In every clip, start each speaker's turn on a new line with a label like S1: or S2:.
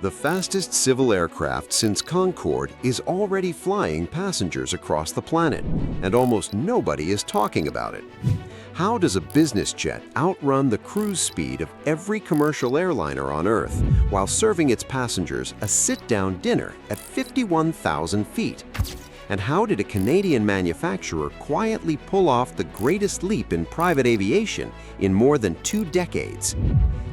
S1: The fastest civil aircraft since Concorde is already flying passengers across the planet, and almost nobody is talking about it. How does a business jet outrun the cruise speed of every commercial airliner on Earth while serving its passengers a sit-down dinner at 51,000 feet? And how did a Canadian manufacturer quietly pull off the greatest leap in private aviation in more than 2 decades?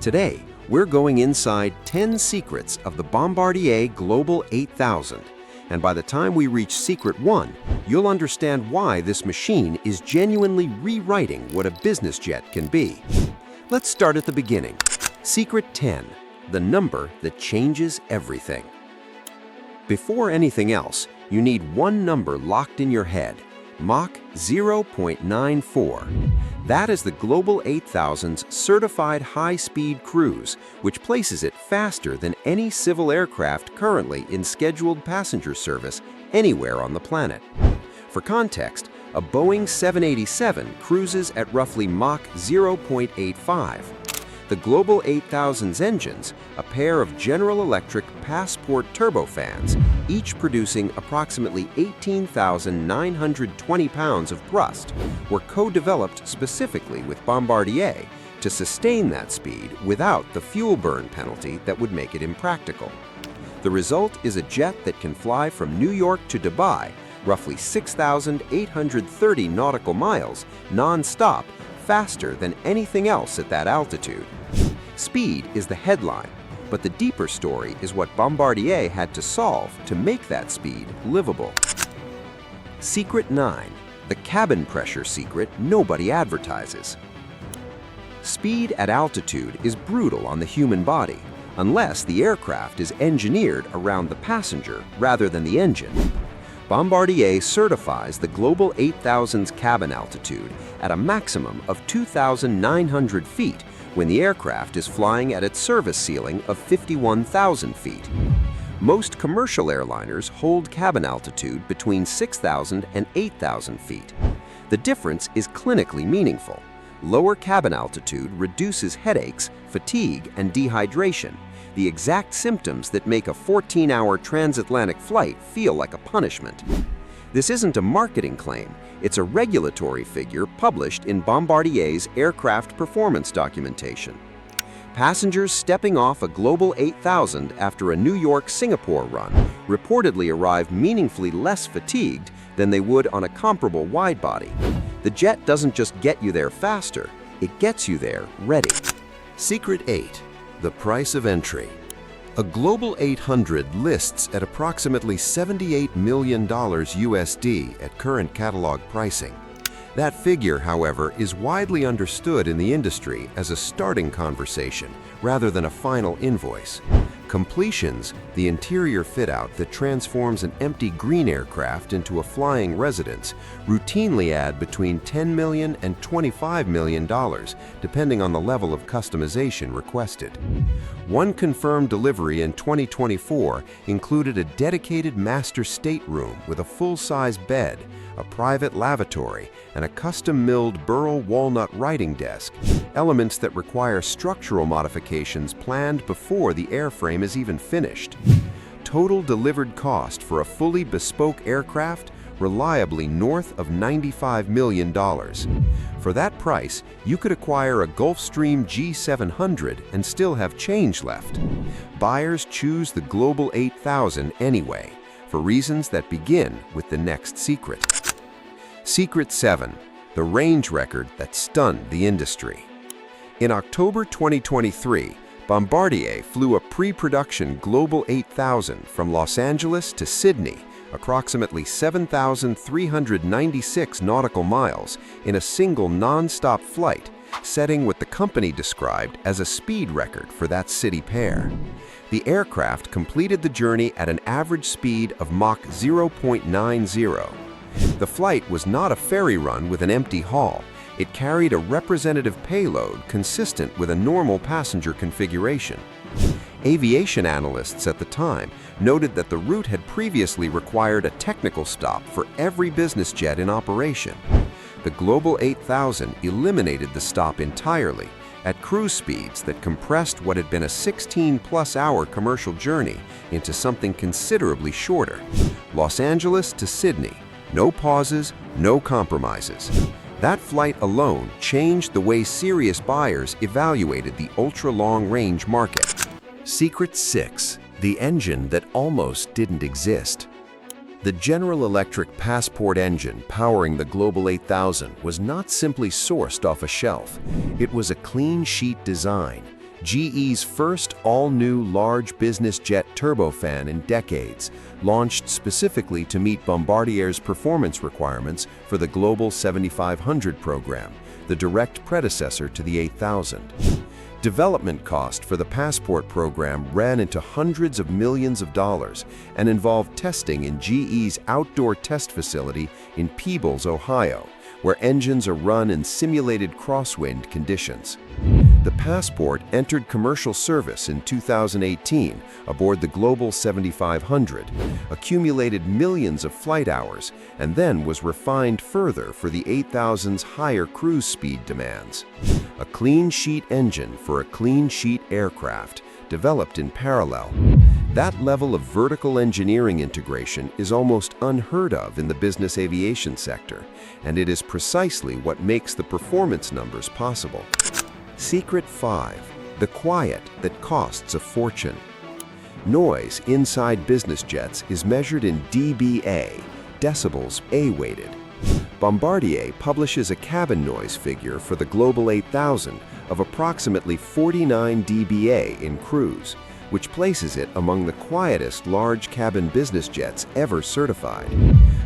S1: Today, we're going inside 10 secrets of the Bombardier Global 8000. And by the time we reach Secret 1, you'll understand why this machine is genuinely rewriting what a business jet can be. Let's start at the beginning. Secret 10, the number that changes everything. Before anything else, you need one number locked in your head, Mach 0.94. That is the Global 8000's certified high-speed cruise, which places it faster than any civil aircraft currently in scheduled passenger service anywhere on the planet. For context, a Boeing 787 cruises at roughly Mach 0.85. The Global 8000's engines, a pair of General Electric Passport turbofans, each producing approximately 18,920 pounds of thrust, were co-developed specifically with Bombardier to sustain that speed without the fuel burn penalty that would make it impractical. The result is a jet that can fly from New York to Dubai, roughly 6,830 nautical miles, non-stop, faster than anything else at that altitude. Speed is the headline, but the deeper story is what Bombardier had to solve to make that speed livable. Secret 9, the cabin pressure secret nobody advertises. Speed at altitude is brutal on the human body, unless the aircraft is engineered around the passenger rather than the engine. Bombardier certifies the Global 8000's cabin altitude at a maximum of 2,900 feet when the aircraft is flying at its service ceiling of 51,000 feet. Most commercial airliners hold cabin altitude between 6,000 and 8,000 feet. The difference is clinically meaningful. Lower cabin altitude reduces headaches, fatigue, and dehydration, the exact symptoms that make a 14-hour transatlantic flight feel like a punishment. This isn't a marketing claim, it's a regulatory figure published in Bombardier's aircraft performance documentation. Passengers stepping off a Global 8000 after a New York-Singapore run reportedly arrive meaningfully less fatigued than they would on a comparable wide-body. The jet doesn't just get you there faster, it gets you there ready. Secret 8, the price of entry. A Global 800 lists at approximately $78 million USD at current catalog pricing. That figure, however, is widely understood in the industry as a starting conversation rather than a final invoice. Completions, the interior fit-out that transforms an empty green aircraft into a flying residence, routinely add between $10 million and $25 million, depending on the level of customization requested. One confirmed delivery in 2024 included a dedicated master stateroom with a full-size bed, a private lavatory, and a custom-milled burl walnut writing desk, elements that require structural modifications planned before the airframe is even finished. Total delivered cost for a fully bespoke aircraft reliably north of $95 million. For that price, you could acquire a Gulfstream G700 and still have change left. Buyers choose the Global 8000 anyway, for reasons that begin with the next secret. Secret 7, the range record that stunned the industry. In October 2023, Bombardier flew a pre-production Global 8000 from Los Angeles to Sydney, approximately 7,396 nautical miles, in a single non-stop flight, setting what the company described as a speed record for that city pair. The aircraft completed the journey at an average speed of Mach 0.90. The flight was not a ferry run with an empty hull. It carried a representative payload consistent with a normal passenger configuration. Aviation analysts at the time noted that the route had previously required a technical stop for every business jet in operation. The Global 8000 eliminated the stop entirely, at cruise speeds that compressed what had been a 16-plus-hour commercial journey into something considerably shorter. Los Angeles to Sydney, no pauses, no compromises. That flight alone changed the way serious buyers evaluated the ultra-long-range market. Secret 6. The engine that almost didn't exist. The General Electric Passport engine powering the Global 8000 was not simply sourced off a shelf. It was a clean-sheet design, GE's first all-new large business jet turbofan in decades, launched specifically to meet Bombardier's performance requirements for the Global 7500 program, the direct predecessor to the 8000. Development cost for the Passport program ran into hundreds of millions of dollars and involved testing in GE's outdoor test facility in Peebles, Ohio, where engines are run in simulated crosswind conditions. The Passport entered commercial service in 2018 aboard the Global 7500, accumulated millions of flight hours, and then was refined further for the 8000's higher cruise speed demands. A clean-sheet engine for a clean-sheet aircraft, developed in parallel. That level of vertical engineering integration is almost unheard of in the business aviation sector, and it is precisely what makes the performance numbers possible. Secret 5. The quiet that costs a fortune. Noise inside business jets is measured in dBA, decibels A-weighted. Bombardier publishes a cabin noise figure for the Global 8000 of approximately 49 dBA in cruise, which places it among the quietest large cabin business jets ever certified.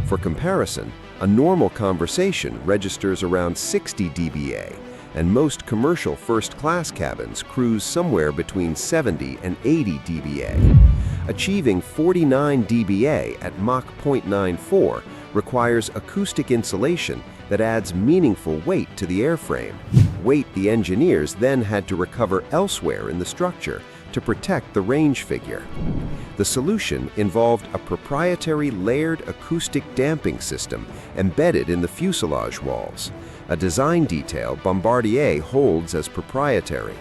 S1: For comparison, a normal conversation registers around 60 dBA, and most commercial first-class cabins cruise somewhere between 70 and 80 dBA. Achieving 49 dBA at Mach 0.94 requires acoustic insulation that adds meaningful weight to the airframe, weight the engineers then had to recover elsewhere in the structure to protect the range figure. The solution involved a proprietary layered acoustic damping system embedded in the fuselage walls, a design detail Bombardier holds as proprietary.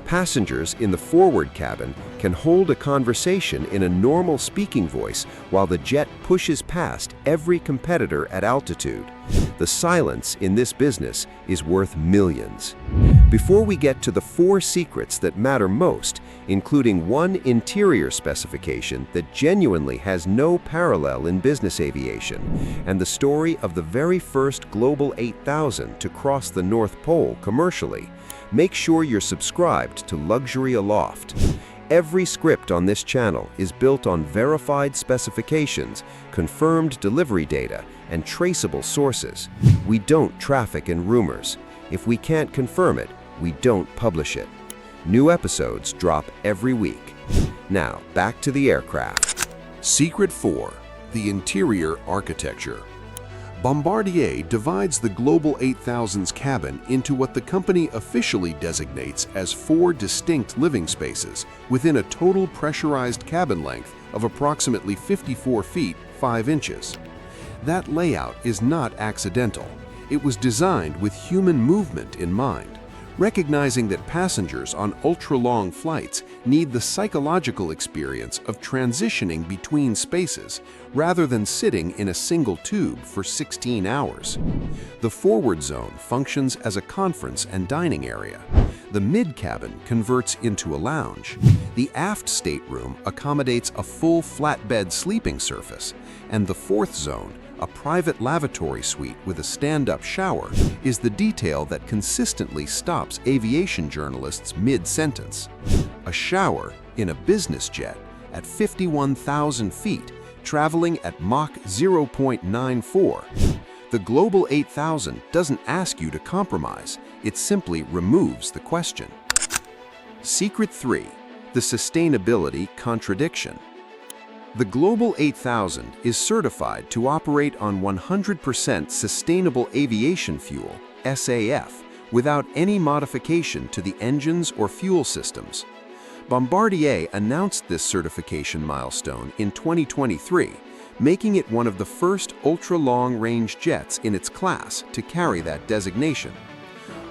S1: Passengers in the forward cabin can hold a conversation in a normal speaking voice while the jet pushes past every competitor at altitude. The silence in this business is worth millions. Before we get to the 4 secrets that matter most, including one interior specification that genuinely has no parallel in business aviation, and the story of the very first Global 8000 to cross the North Pole commercially, make sure you're subscribed to Luxury Aloft. Every script on this channel is built on verified specifications, confirmed delivery data, and traceable sources. We don't traffic in rumors. If we can't confirm it, we don't publish it. New episodes drop every week. Now, back to the aircraft.
S2: Secret 4. The interior architecture. Bombardier divides the Global 8000's cabin into what the company officially designates as 4 distinct living spaces within a total pressurized cabin length of approximately 54 feet 5 inches. That layout is not accidental. It was designed with human movement in mind, recognizing that passengers on ultra-long flights need the psychological experience of transitioning between spaces rather than sitting in a single tube for 16 hours. The forward zone functions as a conference and dining area. The mid-cabin converts into a lounge. The aft stateroom accommodates a full flatbed sleeping surface, and the fourth zone, a private lavatory suite with a stand-up shower, is the detail that consistently stops aviation journalists mid-sentence. A shower in a business jet at 51,000 feet, traveling at Mach 0.94. The Global 8000 doesn't ask you to compromise, it simply removes the question. Secret 3. The sustainability contradiction. The Global 8000 is certified to operate on 100% sustainable aviation fuel, SAF, without any modification to the engines or fuel systems. Bombardier announced this certification milestone in 2023, making it one of the first ultra-long-range jets in its class to carry that designation.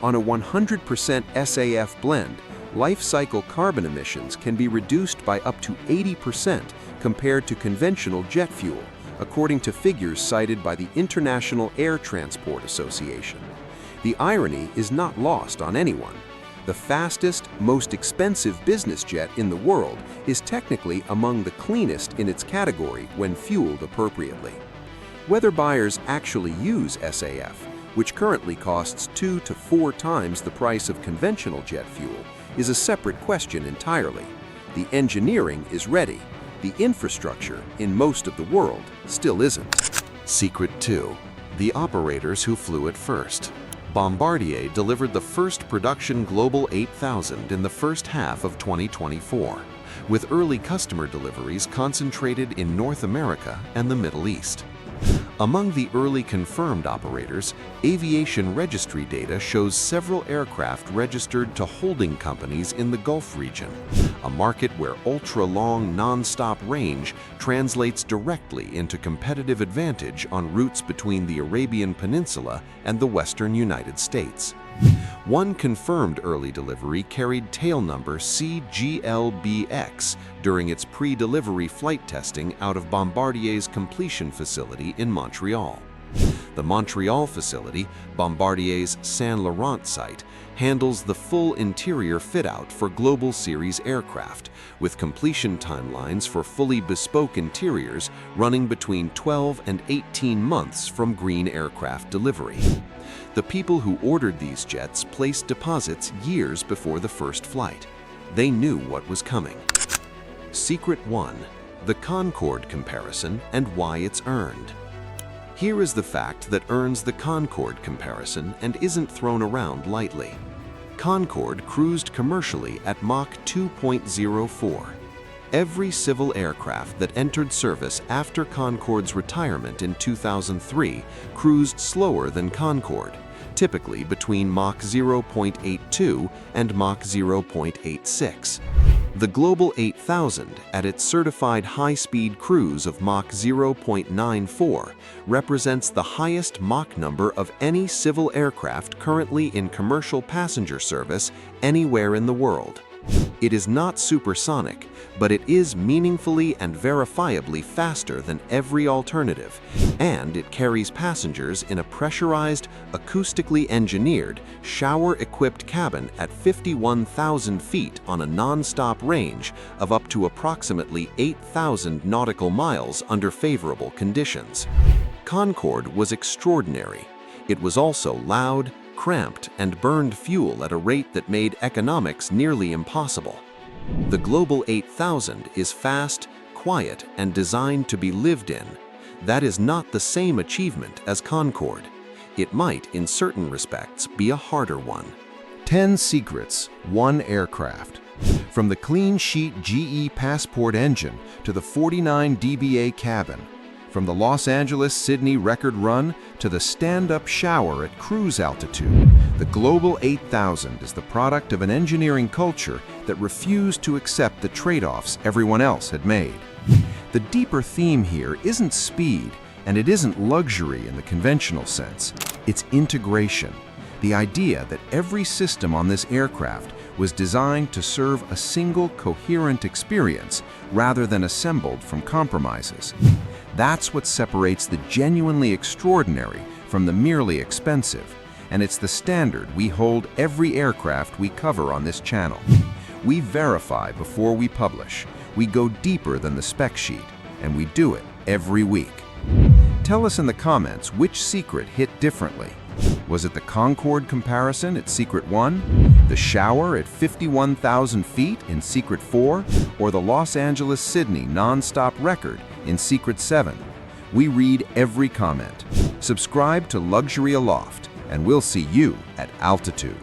S1: On a 100% SAF blend, life cycle carbon emissions can be reduced by up to 80% compared to conventional jet fuel, according to figures cited by the International Air Transport Association. The irony is not lost on anyone. The fastest, most expensive business jet in the world is technically among the cleanest in its category when fueled appropriately. Whether buyers actually use SAF, which currently costs 2 to 4 times the price of conventional jet fuel, is a separate question entirely. The engineering is ready. The infrastructure, in most of the world, still isn't.
S2: Secret 2. The operators who flew it first. Bombardier delivered the first production Global 8000 in the first half of 2024, with early customer deliveries concentrated in North America and the Middle East. Among the early confirmed operators, aviation registry data shows several aircraft registered to holding companies in the Gulf region, a market where ultra-long non-stop range translates directly into competitive advantage on routes between the Arabian Peninsula and the western United States. One confirmed early delivery carried tail number CGLBX during its pre-delivery flight testing out of Bombardier's completion facility in Montreal. The Montreal facility, Bombardier's Saint Laurent site, handles the full interior fit-out for Global Series aircraft, with completion timelines for fully bespoke interiors running between 12 and 18 months from green aircraft delivery. The people who ordered these jets placed deposits years before the first flight. They knew what was coming. Secret 1. The Concorde comparison and why it's earned. Here is the fact that earns the Concorde comparison and isn't thrown around lightly. Concorde cruised commercially at Mach 2.04. Every civil aircraft that entered service after Concorde's retirement in 2003 cruised slower than Concorde, typically between Mach 0.82 and Mach 0.86. The Global 8000, at its certified high-speed cruise of Mach 0.94, represents the highest Mach number of any civil aircraft currently in commercial passenger service anywhere in the world. It is not supersonic, but it is meaningfully and verifiably faster than every alternative, and it carries passengers in a pressurized, acoustically engineered, shower-equipped cabin at 51,000 feet on a non-stop range of up to approximately 8,000 nautical miles under favorable conditions. Concorde was extraordinary. It was also loud, cramped, and burned fuel at a rate that made economics nearly impossible. The Global 8000 is fast, quiet, and designed to be lived in. That is not the same achievement as Concorde. It might, in certain respects, be a harder one.
S1: 10 secrets, 1 aircraft. From the clean sheet GE Passport engine to the 49 dBA cabin, from the Los Angeles-Sydney record run to the stand-up shower at cruise altitude, the Global 8000 is the product of an engineering culture that refused to accept the trade-offs everyone else had made. The deeper theme here isn't speed, and it isn't luxury in the conventional sense. It's integration. The idea that every system on this aircraft was designed to serve a single coherent experience rather than assembled from compromises. That's what separates the genuinely extraordinary from the merely expensive, and it's the standard we hold every aircraft we cover on this channel. We verify before we publish, we go deeper than the spec sheet, and we do it every week. Tell us in the comments which secret hit differently. Was it the Concorde comparison at Secret 1, the shower at 51,000 feet in Secret 4, or the Los Angeles-Sydney non-stop record in Secret 7? We read every comment. Subscribe to Luxury Aloft, and we'll see you at altitude.